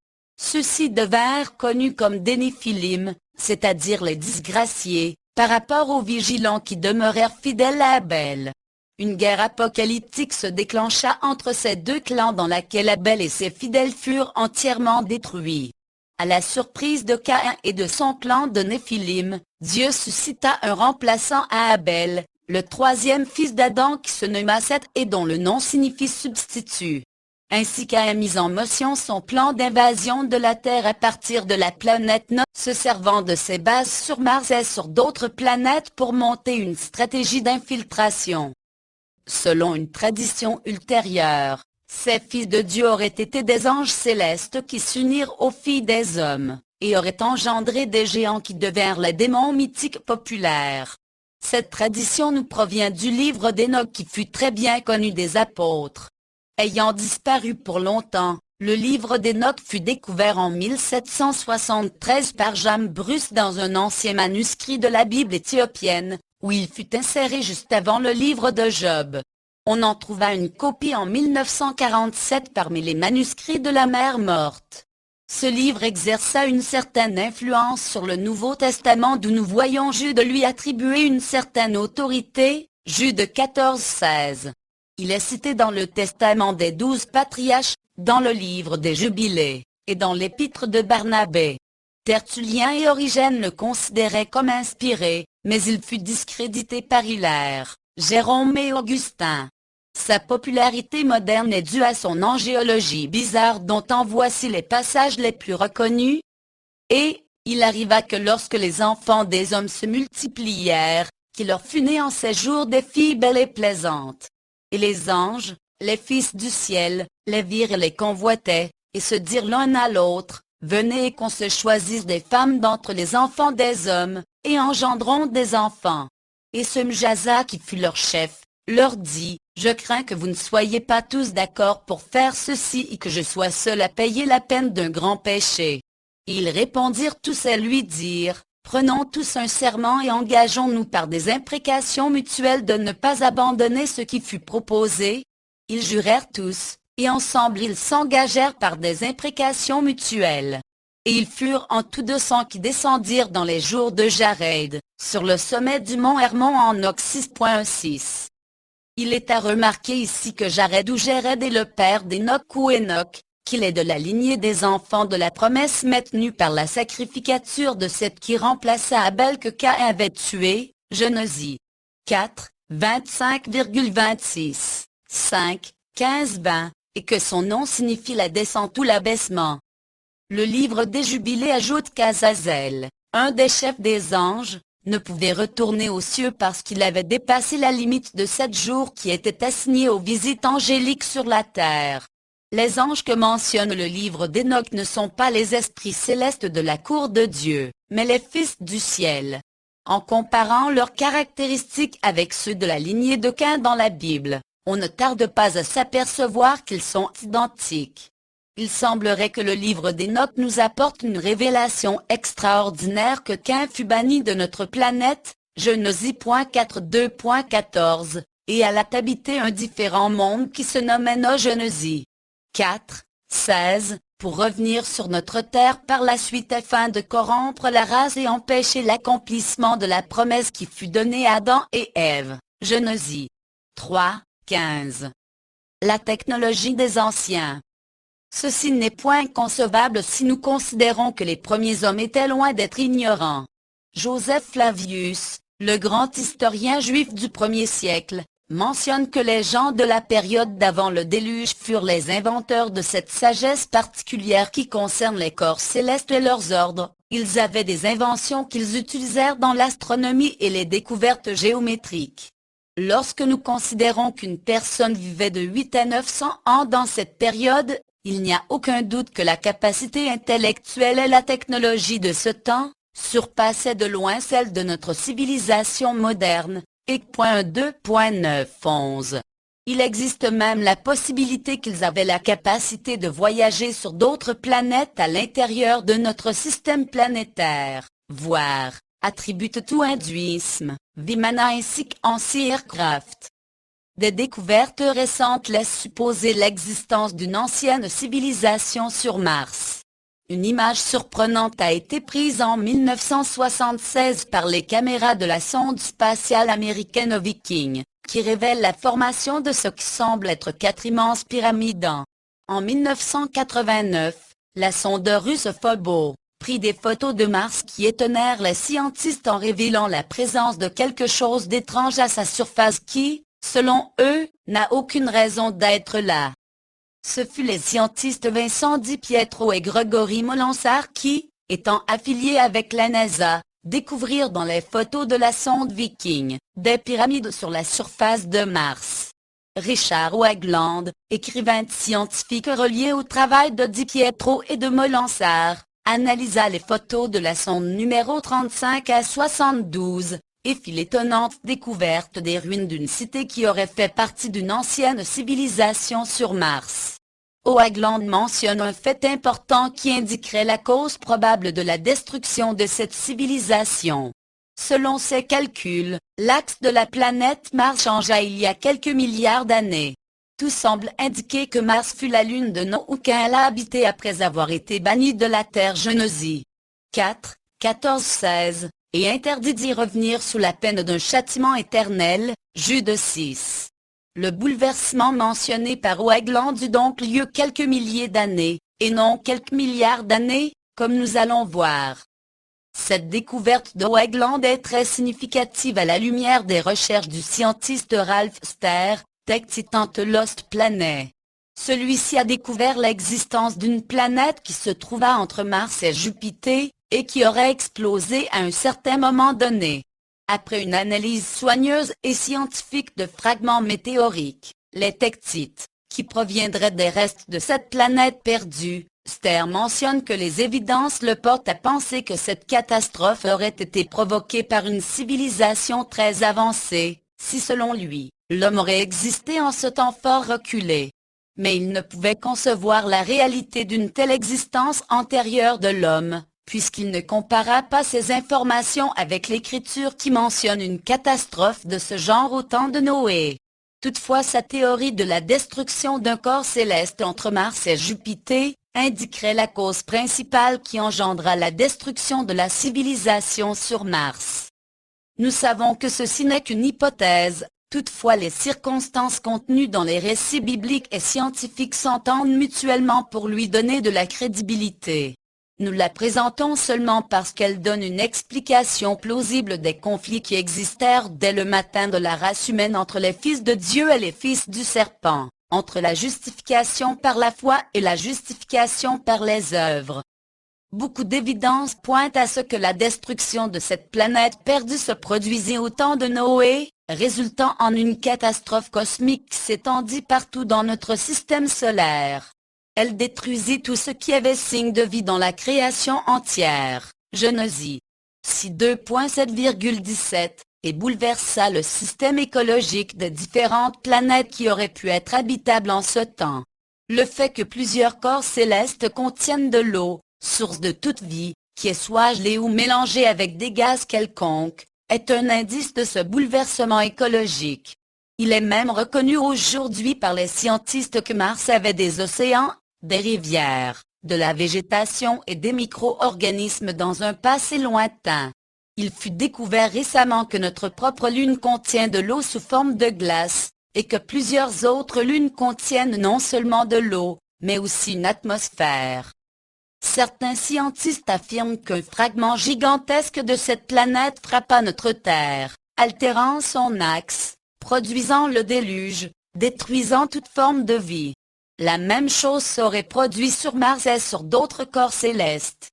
Ceux-ci devinrent connus comme des Néphilim, c'est-à-dire les disgraciés, par rapport aux vigilants qui demeurèrent fidèles à Abel. Une guerre apocalyptique se déclencha entre ces deux clans dans laquelle Abel et ses fidèles furent entièrement détruits. À la surprise de Caïn et de son clan de Néphilim, Dieu suscita un remplaçant à Abel, le troisième fils d'Adam qui se nomma Seth et dont le nom signifie substitut. Ainsi Caïn mit en motion son plan d'invasion de la Terre à partir de la planète Nod, se servant de ses bases sur Mars et sur d'autres planètes pour monter une stratégie d'infiltration. Selon une tradition ultérieure, ces fils de Dieu auraient été des anges célestes qui s'unirent aux filles des hommes, et auraient engendré des géants qui devinrent les démons mythiques populaires. Cette tradition nous provient du livre d'Enoch qui fut très bien connu des apôtres. Ayant disparu pour longtemps, le livre d'Enoch fut découvert en 1773 par James Bruce dans un ancien manuscrit de la Bible éthiopienne, où il fut inséré juste avant le livre de Job. On en trouva une copie en 1947 parmi les manuscrits de la mer morte. Ce livre exerça une certaine influence sur le Nouveau Testament d'où nous voyons Jude lui attribuer une certaine autorité, Jude 14-16. Il est cité dans le Testament des 12 patriarches, dans le livre des Jubilés, et dans l'épître de Barnabé. Tertullien et Origène le considéraient comme inspiré, mais il fut discrédité par Hilaire, Jérôme et Augustin. Sa popularité moderne est due à son angéologie bizarre dont en voici les passages les plus reconnus. Et, Il arriva que lorsque les enfants des hommes se multiplièrent, qu'il leur fut né en ces jours des filles belles et plaisantes. Et les anges, les fils du ciel, les virent et les convoitaient, et se dirent l'un à l'autre, venez qu'on se choisisse des femmes d'entre les enfants des hommes, et engendrons des enfants. Et ce Mjasa qui fut leur chef, leur dit, je crains que vous ne soyez pas tous d'accord pour faire ceci et que je sois seul à payer la peine d'un grand péché. Ils répondirent tous et lui dirent, prenons tous un serment et engageons-nous par des imprécations mutuelles de ne pas abandonner ce qui fut proposé. Ils jurèrent tous, et ensemble ils s'engagèrent par des imprécations mutuelles. Et ils furent en tout 200 qui descendirent dans les jours de Jared, sur le sommet du mont Hermon en Enoch 6.6. Il est à remarquer ici que Jared ou Jéred est le père d'Enoch ou Enoch, qu'il est de la lignée des enfants de la promesse maintenue par la sacrificature de Seth qui remplaça Abel que Caïn avait tué, Genèse 4, 25,26, 5, 15, 20, et que son nom signifie la descente ou l'abaissement. Le livre des Jubilés ajoute qu'Azazel, un des chefs des anges, ne pouvait retourner aux cieux parce qu'il avait dépassé la limite de 7 jours qui était assignée aux visites angéliques sur la terre. Les anges que mentionne le livre d'Enoch ne sont pas les esprits célestes de la cour de Dieu, mais les fils du ciel. En comparant leurs caractéristiques avec ceux de la lignée de Caïn dans la Bible, on ne tarde pas à s'apercevoir qu'ils sont identiques. Il semblerait que le livre d'Enoch nous apporte une révélation extraordinaire que Caïn fut banni de notre planète, Genèse 4.2.14, et alla habiter un différent monde qui se nomme Enoch Genèse 4, 16, pour revenir sur notre terre par la suite afin de corrompre la race et empêcher l'accomplissement de la promesse qui fut donnée à Adam et Ève, Genèse 3, 15. La technologie des anciens. Ceci n'est point concevable si nous considérons que les premiers hommes étaient loin d'être ignorants. Joseph Flavius, le grand historien juif du 1er siècle, mentionne que les gens de la période d'avant le déluge furent les inventeurs de cette sagesse particulière qui concerne les corps célestes et leurs ordres. Ils avaient des inventions qu'ils utilisèrent dans l'astronomie et les découvertes géométriques. Lorsque nous considérons qu'une personne vivait de 8 à 900 ans dans cette période, il n'y a aucun doute que la capacité intellectuelle et la technologie de ce temps surpassaient de loin celle de notre civilisation moderne. Et 2.9.11. Il existe même la possibilité qu'ils avaient la capacité de voyager sur d'autres planètes à l'intérieur de notre système planétaire, voire, attribute tout hindouisme, Vimana ainsi qu'en Sea Aircraft. Des découvertes récentes laissent supposer l'existence d'une ancienne civilisation sur Mars. Une image surprenante a été prise en 1976 par les caméras de la sonde spatiale américaine Viking, qui révèle la formation de ce qui semble être 4 immenses pyramides. En 1989, la sonde russe Phobo prit des photos de Mars qui étonnèrent les scientistes en révélant la présence de quelque chose d'étrange à sa surface qui, selon eux, n'a aucune raison d'être là. Ce fut les scientistes Vincent Di Pietro et Gregory Molansar qui, étant affiliés avec la NASA, découvrirent dans les photos de la sonde Viking, des pyramides sur la surface de Mars. Richard Hoagland, écrivain scientifique relié au travail de Di Pietro et de Molansar, analysa les photos de la sonde numéro 35 à 72, et fit l'étonnante découverte des ruines d'une cité qui aurait fait partie d'une ancienne civilisation sur Mars. Hoagland mentionne un fait important qui indiquerait la cause probable de la destruction de cette civilisation. Selon ses calculs, l'axe de la planète Mars changea il y a quelques milliards d'années. Tout semble indiquer que Mars fut la lune de Noé ou qu'elle a habité après avoir été bannie de la Terre Genèse 4, 14-16, et interdit d'y revenir sous la peine d'un châtiment éternel, Jude 6. Le bouleversement mentionné par Hoagland eut donc lieu quelques milliers d'années, et non quelques milliards d'années, comme nous allons voir. Cette découverte de Hoagland est très significative à la lumière des recherches du scientiste Ralph Ster, citant Lost Planet. Celui-ci a découvert l'existence d'une planète qui se trouva entre Mars et Jupiter, et qui aurait explosé à un certain moment donné. Après une analyse soigneuse et scientifique de fragments météoriques, les tectites, qui proviendraient des restes de cette planète perdue, Ster mentionne que les évidences le portent à penser que cette catastrophe aurait été provoquée par une civilisation très avancée, si selon lui, l'homme aurait existé en ce temps fort reculé. Mais il ne pouvait concevoir la réalité d'une telle existence antérieure de l'homme, puisqu'il ne compara pas ces informations avec l'écriture qui mentionne une catastrophe de ce genre au temps de Noé. Toutefois, sa théorie de la destruction d'un corps céleste entre Mars et Jupiter indiquerait la cause principale qui engendra la destruction de la civilisation sur Mars. Nous savons que ceci n'est qu'une hypothèse, toutefois les circonstances contenues dans les récits bibliques et scientifiques s'entendent mutuellement pour lui donner de la crédibilité. Nous la présentons seulement parce qu'elle donne une explication plausible des conflits qui existèrent dès le matin de la race humaine entre les fils de Dieu et les fils du serpent, entre la justification par la foi et la justification par les œuvres. Beaucoup d'évidences pointent à ce que la destruction de cette planète perdue se produisit au temps de Noé, résultant en une catastrophe cosmique qui s'étendit partout dans notre système solaire. Elle détruisit tout ce qui avait signe de vie dans la création entière, Genèse 2.7,17, et bouleversa le système écologique de différentes planètes qui auraient pu être habitables en ce temps. Le fait que plusieurs corps célestes contiennent de l'eau, source de toute vie, qui est soit gelée ou mélangée avec des gaz quelconques, est un indice de ce bouleversement écologique. Il est même reconnu aujourd'hui par les scientistes que Mars avait des océans, des rivières, de la végétation et des micro-organismes dans un passé lointain. Il fut découvert récemment que notre propre Lune contient de l'eau sous forme de glace, et que plusieurs autres lunes contiennent non seulement de l'eau, mais aussi une atmosphère. Certains scientistes affirment qu'un fragment gigantesque de cette planète frappa notre Terre, altérant son axe, produisant le déluge, détruisant toute forme de vie. La même chose serait produite sur Mars et sur d'autres corps célestes.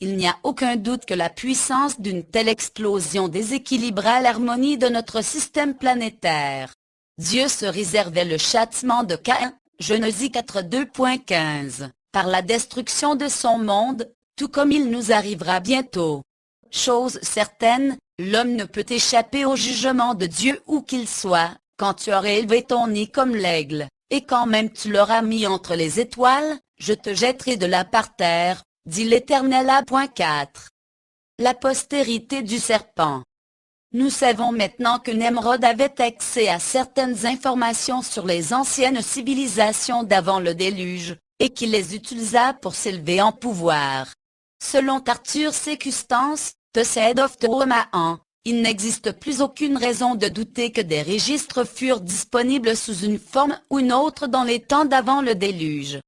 Il n'y a aucun doute que la puissance d'une telle explosion déséquilibra l'harmonie de notre système planétaire. Dieu se réservait le châtiment de Caïn, Genèse 4.2.15, par la destruction de son monde, tout comme il nous arrivera bientôt. Chose certaine, l'homme ne peut échapper au jugement de Dieu où qu'il soit, quand tu aurais élevé ton nid comme l'aigle. Et quand même tu l'auras mis entre les étoiles, je te jetterai de là par terre, dit l'Éternel à point 4. La postérité du serpent. Nous savons maintenant que Nemrod avait accès à certaines informations sur les anciennes civilisations d'avant le déluge, et qu'il les utilisa pour s'élever en pouvoir. Selon Arthur C. Custance, The Seed of the Woman, il n'existe plus aucune raison de douter que des registres furent disponibles sous une forme ou une autre dans les temps d'avant le déluge.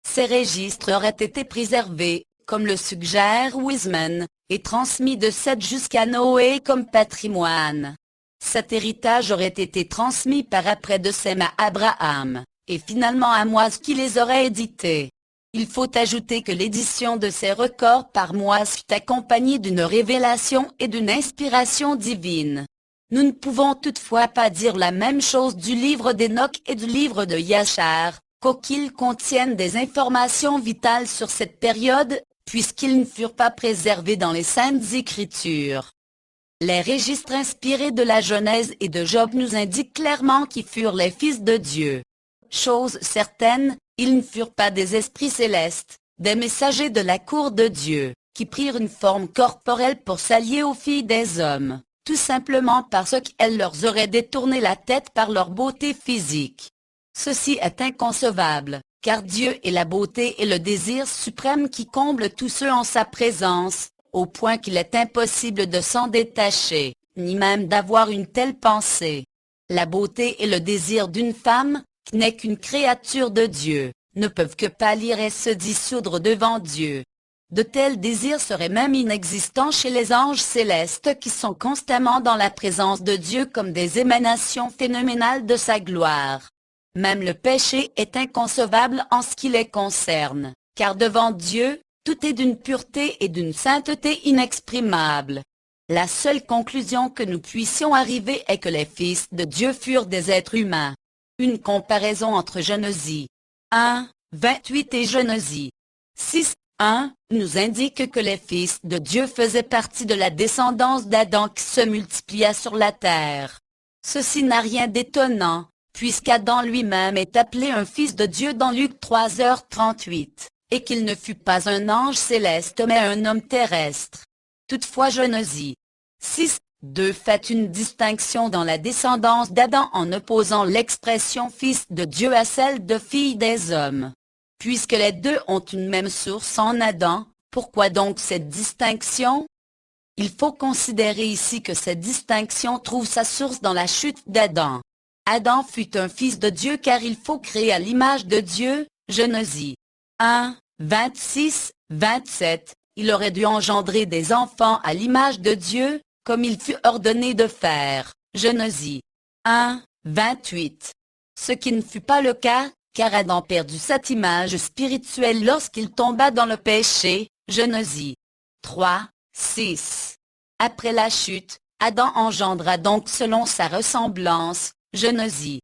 Ces registres auraient été préservés, comme le suggère Wiseman, et transmis de Seth jusqu'à Noé comme patrimoine. Cet héritage aurait été transmis par après de Sem à Abraham, et finalement à Moïse qui les aurait édités. Il faut ajouter que l'édition de ces records par Moïse fut accompagnée d'une révélation et d'une inspiration divine. Nous ne pouvons toutefois pas dire la même chose du livre d'Enoch et du livre de Yachar, quoiqu'ils contiennent des informations vitales sur cette période, puisqu'ils ne furent pas préservés dans les Saintes Écritures. Les registres inspirés de la Genèse et de Job nous indiquent clairement qui furent les fils de Dieu. Chose certaine, ils ne furent pas des esprits célestes, des messagers de la cour de Dieu, qui prirent une forme corporelle pour s'allier aux filles des hommes, tout simplement parce qu'elles leur auraient détourné la tête par leur beauté physique. Ceci est inconcevable, car Dieu est la beauté et le désir suprême qui comble tous ceux en sa présence, au point qu'il est impossible de s'en détacher, ni même d'avoir une telle pensée. La beauté et le désir d'une femme, qui n'est qu'une créature de Dieu, ne peuvent que pâlir et se dissoudre devant Dieu. De tels désirs seraient même inexistants chez les anges célestes qui sont constamment dans la présence de Dieu comme des émanations phénoménales de sa gloire. Même le péché est inconcevable en ce qui les concerne, car devant Dieu, Tout est d'une pureté et d'une sainteté inexprimables. La seule conclusion que nous puissions arriver est que les fils de Dieu furent des êtres humains. Une comparaison entre Genèse 1, 28 et Genèse 6, 1, nous indique que les fils de Dieu faisaient partie de la descendance d'Adam qui se multiplia sur la terre. Ceci n'a rien d'étonnant, puisqu'Adam lui-même est appelé un fils de Dieu dans Luc 3h38, et qu'il ne fut pas un ange céleste mais un homme terrestre. Toutefois Genèse 6, 2 fait une distinction dans la descendance d'Adam en opposant l'expression fils de Dieu à celle de fille des hommes. Puisque les deux ont une même source en Adam, pourquoi donc cette distinction? Il faut considérer ici que cette distinction trouve sa source dans la chute d'Adam. Adam fut un fils de Dieu car il faut créer à l'image de Dieu, Genèse 1, 26, 27, il aurait dû engendrer des enfants à l'image de Dieu, comme il fut ordonné de faire, Genèse 1, 28. Ce qui ne fut pas le cas, car Adam perdit cette image spirituelle lorsqu'il tomba dans le péché, Genèse 3, 6. Après la chute, Adam engendra donc selon sa ressemblance, Genèse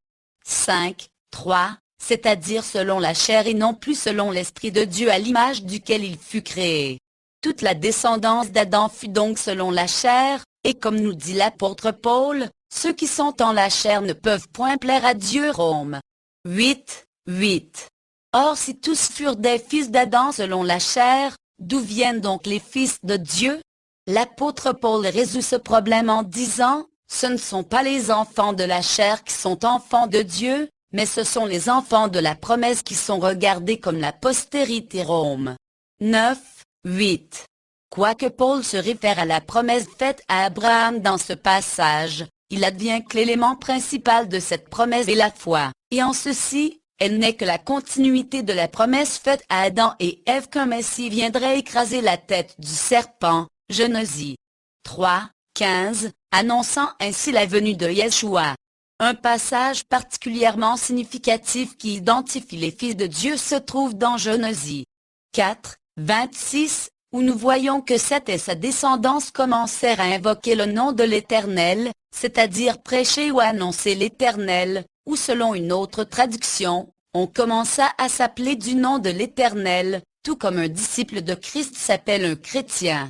5, 3, c'est-à-dire selon la chair et non plus selon l'Esprit de Dieu à l'image duquel il fut créé. Toute la descendance d'Adam fut donc selon la chair, et comme nous dit l'apôtre Paul, ceux qui sont en la chair ne peuvent point plaire à Dieu. Romains 8, 8. Or si tous furent des fils d'Adam selon la chair, d'où viennent donc les fils de Dieu? L'apôtre Paul résout ce problème en disant, ce ne sont pas les enfants de la chair qui sont enfants de Dieu, mais ce sont les enfants de la promesse qui sont regardés comme la postérité. Romains 9, 8. Quoique Paul se réfère à la promesse faite à Abraham dans ce passage, il advient que l'élément principal de cette promesse est la foi, et en ceci, elle n'est que la continuité de la promesse faite à Adam et Ève qu'un Messie viendrait écraser la tête du serpent, Genèse 3, 15, annonçant ainsi la venue de Yeshua. Un passage particulièrement significatif qui identifie les fils de Dieu se trouve dans Genèse 4, 26, où nous voyons que Seth et sa descendance commencèrent à invoquer le nom de l'Éternel, c'est-à-dire prêcher ou annoncer l'Éternel, ou selon une autre traduction, on commença à s'appeler du nom de l'Éternel, tout comme un disciple de Christ s'appelle un chrétien.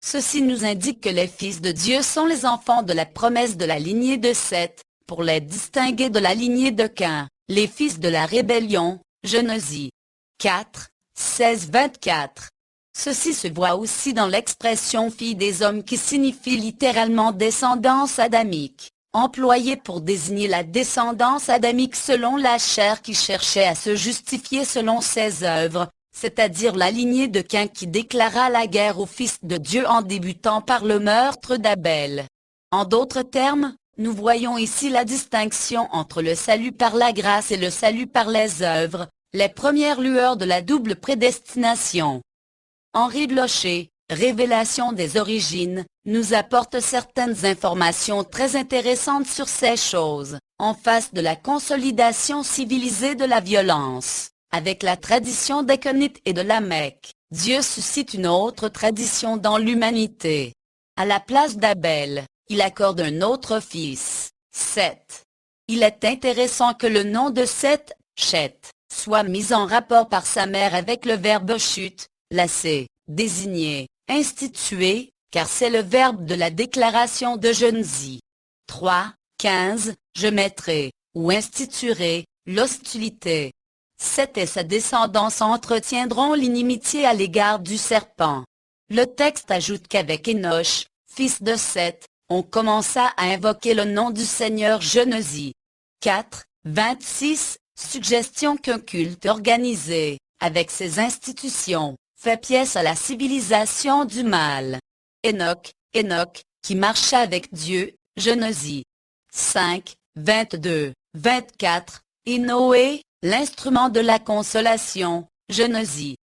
Ceci nous indique que les fils de Dieu sont les enfants de la promesse de la lignée de Seth, pour les distinguer de la lignée de Caïn, les fils de la rébellion, Genèse 4, 16, 24. Ceci se voit aussi dans l'expression fille des hommes qui signifie littéralement descendance adamique, employée pour désigner la descendance adamique selon la chair qui cherchait à se justifier selon ses œuvres, c'est-à-dire la lignée de Caïn qui déclara la guerre au Fils de Dieu en débutant par le meurtre d'Abel. En d'autres termes, nous voyons ici la distinction entre le salut par la grâce et le salut par les œuvres, les premières lueurs de la double prédestination. Henri Blocher, Révélation des origines, nous apporte certaines informations très intéressantes sur ces choses, en face de la consolidation civilisée de la violence. Avec la tradition des Conites et de la Mecque, Dieu suscite une autre tradition dans l'humanité. À la place d'Abel, il accorde un autre fils, Seth. Il est intéressant que le nom de Seth, Chet, soit mis en rapport par sa mère avec le verbe chute, lasser, désigner, instituer, car c'est le verbe de la déclaration de Genèse 3, 15, je mettrai, ou instituerai, l'hostilité. Seth et sa descendance entretiendront l'inimitié à l'égard du serpent. Le texte ajoute qu'avec Énoch, fils de Seth, on commença à invoquer le nom du Seigneur. Genèse 4, 26, suggestion qu'un culte organisé, avec ses institutions, fait pièce à la civilisation du mal. Enoch, qui marcha avec Dieu, Genèse 5, 22, 24, et Noé, l'instrument de la consolation, Genèse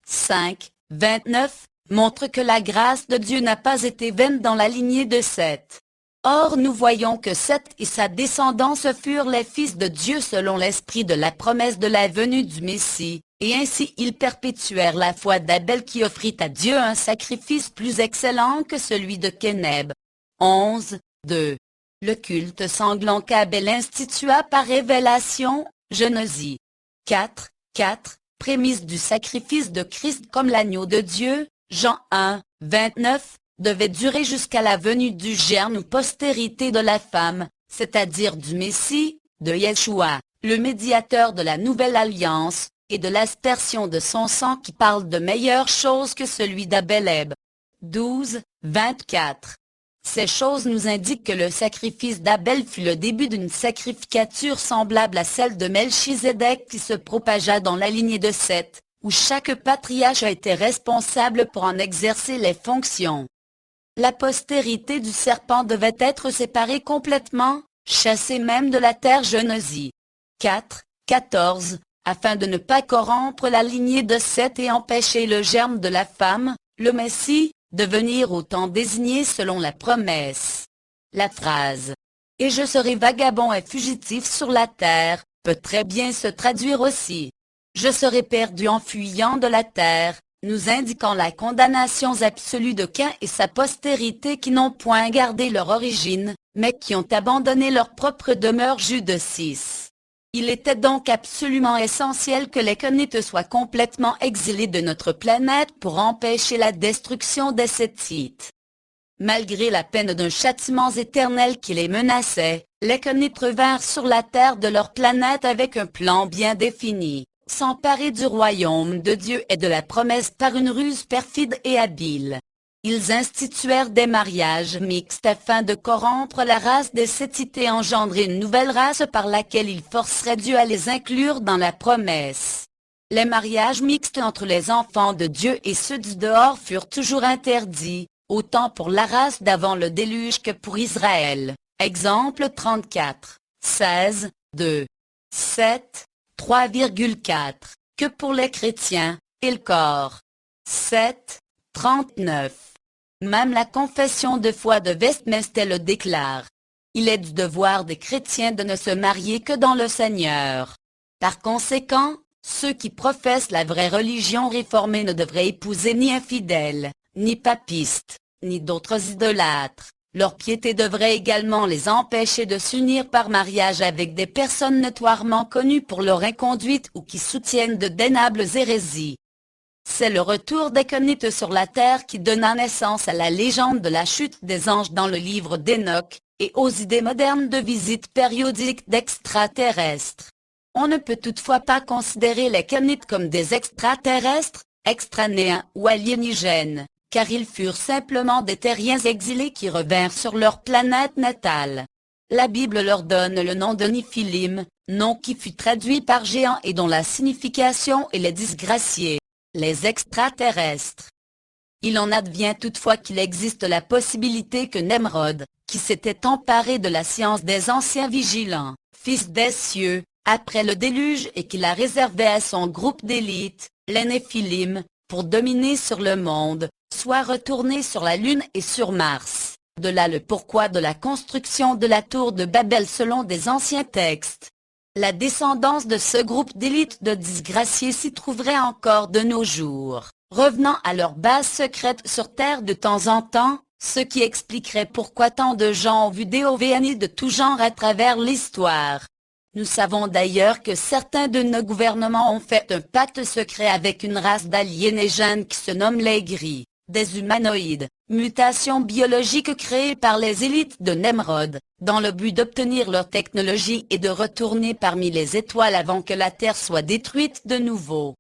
5, 29, montre que la grâce de Dieu n'a pas été vaine dans la lignée de Seth. Or nous voyons que Seth et sa descendance furent les fils de Dieu selon l'esprit de la promesse de la venue du Messie, et ainsi ils perpétuèrent la foi d'Abel qui offrit à Dieu un sacrifice plus excellent que celui de Kéneb. 11, 2. Le culte sanglant qu'Abel institua par révélation, Genèse 4, 4, prémisse du sacrifice de Christ comme l'agneau de Dieu, Jean 1, 29, devait durer jusqu'à la venue du germe ou postérité de la femme, c'est-à-dire du Messie, de Yeshua, le médiateur de la nouvelle alliance, et de l'aspersion de son sang qui parle de meilleures choses que celui d'Abel. 12, 24. Ces choses nous indiquent que le sacrifice d'Abel fut le début d'une sacrificature semblable à celle de Melchizedek qui se propagea dans la lignée de Seth, où chaque patriarche a été responsable pour en exercer les fonctions. La postérité du serpent devait être séparée complètement, chassée même de la terre. Genèse 4, 14, afin de ne pas corrompre la lignée de Seth et empêcher le germe de la femme, le Messie, de venir au temps désigné selon la promesse. La phrase « Et je serai vagabond et fugitif sur la terre » peut très bien se traduire aussi « Je serai perdu en fuyant de la terre », nous indiquant la condamnation absolue de Caïn et sa postérité qui n'ont point gardé leur origine, mais qui ont abandonné leur propre demeure. Jude 6. Il était donc absolument essentiel que les Kénites soient complètement exilés de notre planète pour empêcher la destruction des Sétites. Malgré la peine d'un châtiment éternel qui les menaçait, les Kénites revinrent sur la terre de leur planète avec un plan bien défini, s'emparer du royaume de Dieu et de la promesse par une ruse perfide et habile. Ils instituèrent des mariages mixtes afin de corrompre la race des Sétites et engendrer une nouvelle race par laquelle ils forceraient Dieu à les inclure dans la promesse. Les mariages mixtes entre les enfants de Dieu et ceux du dehors furent toujours interdits, autant pour la race d'avant le déluge que pour Israël. Exemple 34, 16, 2, 7, 3,4, que pour les chrétiens, et le corps. 7, 39. Même la confession de foi de Westminster le déclare. Il est du devoir des chrétiens de ne se marier que dans le Seigneur. Par conséquent, ceux qui professent la vraie religion réformée ne devraient épouser ni infidèles, ni papistes, ni d'autres idolâtres. Leur piété devrait également les empêcher de s'unir par mariage avec des personnes notoirement connues pour leur inconduite ou qui soutiennent de dénables hérésies. C'est le retour des Kénites sur la terre qui donna naissance à la légende de la chute des anges dans le livre d'Enoch, et aux idées modernes de visite périodique d'extraterrestres. On ne peut toutefois pas considérer les Kénites comme des extraterrestres, extranéens ou aliénigènes, car ils furent simplement des terriens exilés qui revinrent sur leur planète natale. La Bible leur donne le nom de Néphilim, nom qui fut traduit par géant et dont la signification est les disgraciés, les extraterrestres. Il en advient toutefois qu'il existe la possibilité que Nemrod, qui s'était emparé de la science des anciens vigilants, fils des cieux, après le déluge et qu'il la réservait à son groupe d'élite, les Néphilim, pour dominer sur le monde, soit retourné sur la Lune et sur Mars. De là le pourquoi de la construction de la tour de Babel selon des anciens textes. La descendance de ce groupe d'élite de disgraciés s'y trouverait encore de nos jours, revenant à leur base secrète sur Terre de temps en temps, ce qui expliquerait pourquoi tant de gens ont vu des ovnis de tout genre à travers l'histoire. Nous savons d'ailleurs que certains de nos gouvernements ont fait un pacte secret avec une race d'aliénigènes qui se nomme les Gris, des humanoïdes, mutation biologique créée par les élites de Nemrod, dans le but d'obtenir leur technologie et de retourner parmi les étoiles avant que la Terre soit détruite de nouveau.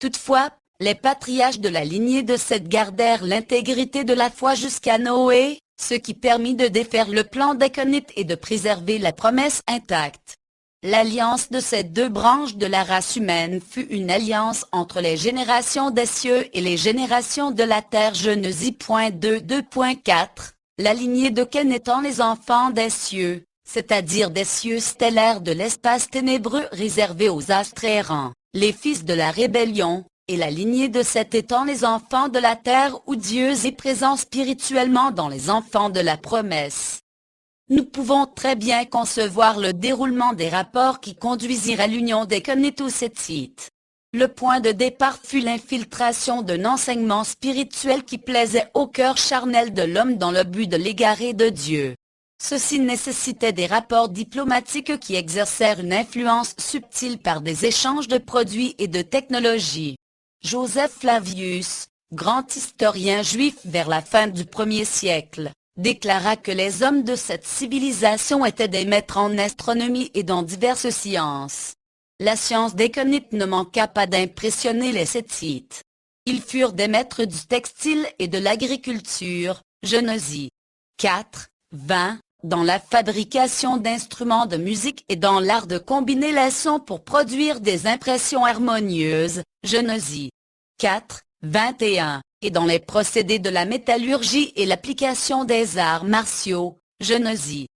Toutefois, les patriarches de la lignée de Seth gardèrent l'intégrité de la foi jusqu'à Noé, ce qui permit de défaire le plan des Kénites et de préserver la promesse intacte. L'alliance de ces deux branches de la race humaine fut une alliance entre les générations des cieux et les générations de la terre. Genèse 2.4, la lignée de Caïn étant les enfants des cieux, c'est-à-dire des cieux stellaires de l'espace ténébreux réservés aux astres errants, les fils de la rébellion, et la lignée de Seth étant les enfants de la terre où Dieu est présent spirituellement dans les enfants de la promesse. Nous pouvons très bien concevoir le déroulement des rapports qui conduisirent à l'union des Kénites aux Sétites. Le point de départ fut l'infiltration d'un enseignement spirituel qui plaisait au cœur charnel de l'homme dans le but de l'égarer de Dieu. Ceci nécessitait des rapports diplomatiques qui exercèrent une influence subtile par des échanges de produits et de technologies. Joseph Flavius, grand historien juif vers la fin du 1er siècle, déclara que les hommes de cette civilisation étaient des maîtres en astronomie et dans diverses sciences. La science des cognites ne manqua pas d'impressionner les Sétites. Ils furent des maîtres du textile et de l'agriculture, Genèse 4, 20, dans la fabrication d'instruments de musique et dans l'art de combiner les sons pour produire des impressions harmonieuses, Genèse 4, 21, et dans les procédés de la métallurgie et l'application des arts martiaux, Genèse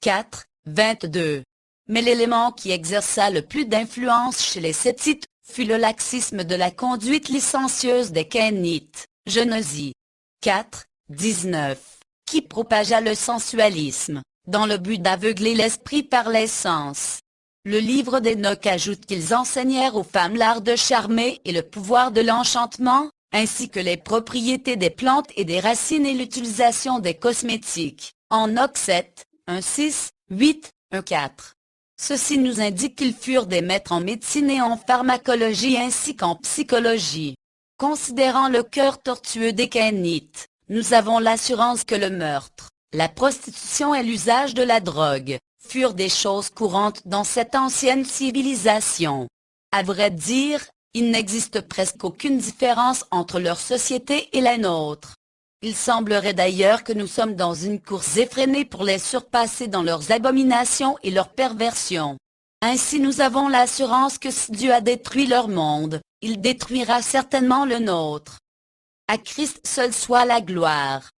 4, 22. Mais l'élément qui exerça le plus d'influence chez les Sétites fut le laxisme de la conduite licencieuse des Kénites, Genèse 4, 19, qui propagea le sensualisme, dans le but d'aveugler l'esprit par les sens. Le livre d'Enoch ajoute qu'ils enseignèrent aux femmes l'art de charmer et le pouvoir de l'enchantement, ainsi que les propriétés des plantes et des racines et l'utilisation des cosmétiques, en Enoch 7, 1, 6, 8, 1, 4. Ceci nous indique qu'ils furent des maîtres en médecine et en pharmacologie ainsi qu'en psychologie. Considérant le cœur tortueux des Kénites, nous avons l'assurance que le meurtre, la prostitution et l'usage de la drogue furent des choses courantes dans cette ancienne civilisation. À vrai dire, il n'existe presque aucune différence entre leur société et la nôtre. Il semblerait d'ailleurs que nous sommes dans une course effrénée pour les surpasser dans leurs abominations et leurs perversions. Ainsi nous avons l'assurance que si Dieu a détruit leur monde, il détruira certainement le nôtre. À Christ seul soit la gloire.